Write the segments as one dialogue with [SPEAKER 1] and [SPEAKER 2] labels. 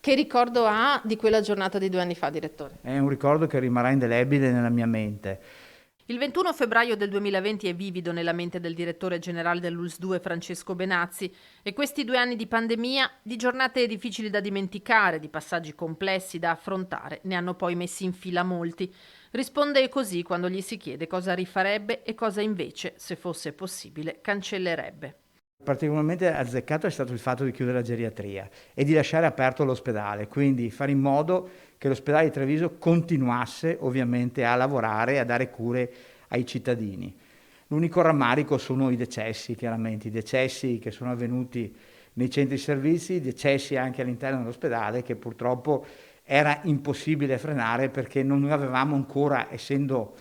[SPEAKER 1] Che ricordo ha di quella giornata di 2 anni fa, direttore?
[SPEAKER 2] È un ricordo che rimarrà indelebile nella mia mente.
[SPEAKER 1] Il 21 febbraio del 2020 è vivido nella mente del direttore generale dell'ULSS 2 Francesco Benazzi e questi 2 anni di pandemia, di giornate difficili da dimenticare, di passaggi complessi da affrontare, ne hanno poi messi in fila molti. Risponde così quando gli si chiede cosa rifarebbe e cosa invece, se fosse possibile, cancellerebbe.
[SPEAKER 2] Particolarmente azzeccato è stato il fatto di chiudere la geriatria e di lasciare aperto l'ospedale, quindi fare in modo che l'ospedale di Treviso continuasse ovviamente a lavorare e a dare cure ai cittadini. L'unico rammarico sono i decessi, chiaramente, i decessi che sono avvenuti nei centri servizi, i decessi anche all'interno dell'ospedale che purtroppo era impossibile frenare perché non avevamo ancora, essendo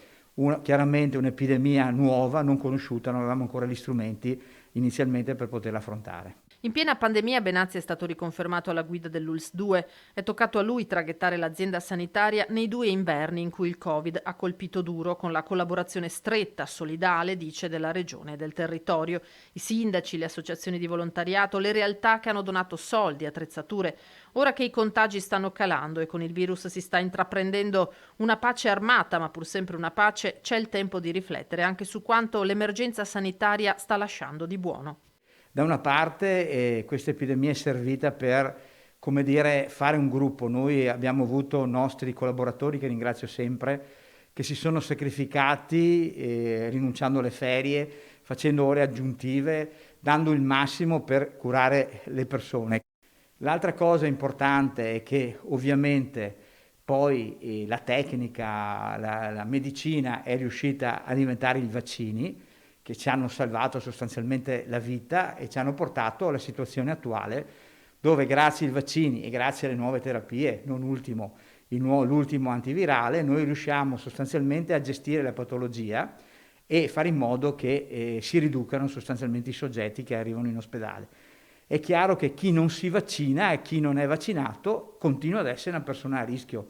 [SPEAKER 2] chiaramente un'epidemia nuova, non conosciuta, non avevamo ancora gli strumenti inizialmente per poterla affrontare.
[SPEAKER 1] In piena pandemia Benazzi è stato riconfermato alla guida dell'ULSS 2. È toccato a lui traghettare l'azienda sanitaria nei 2 inverni in cui il Covid ha colpito duro, con la collaborazione stretta, solidale, dice, della regione e del territorio. I sindaci, le associazioni di volontariato, le realtà che hanno donato soldi, attrezzature. Ora che i contagi stanno calando e con il virus si sta intraprendendo una pace armata, ma pur sempre una pace, c'è il tempo di riflettere anche su quanto l'emergenza sanitaria sta lasciando di buono.
[SPEAKER 2] Da una parte questa epidemia è servita per, come dire, fare un gruppo. Noi abbiamo avuto nostri collaboratori, che ringrazio sempre, che si sono sacrificati rinunciando alle ferie, facendo ore aggiuntive, dando il massimo per curare le persone. L'altra cosa importante è che ovviamente poi la tecnica, la medicina è riuscita a inventare i vaccini che ci hanno salvato sostanzialmente la vita e ci hanno portato alla situazione attuale dove grazie ai vaccini e grazie alle nuove terapie, non ultimo l'ultimo antivirale, noi riusciamo sostanzialmente a gestire la patologia e fare in modo che si riducano sostanzialmente i soggetti che arrivano in ospedale. È chiaro che chi non si vaccina e chi non è vaccinato continua ad essere una persona a rischio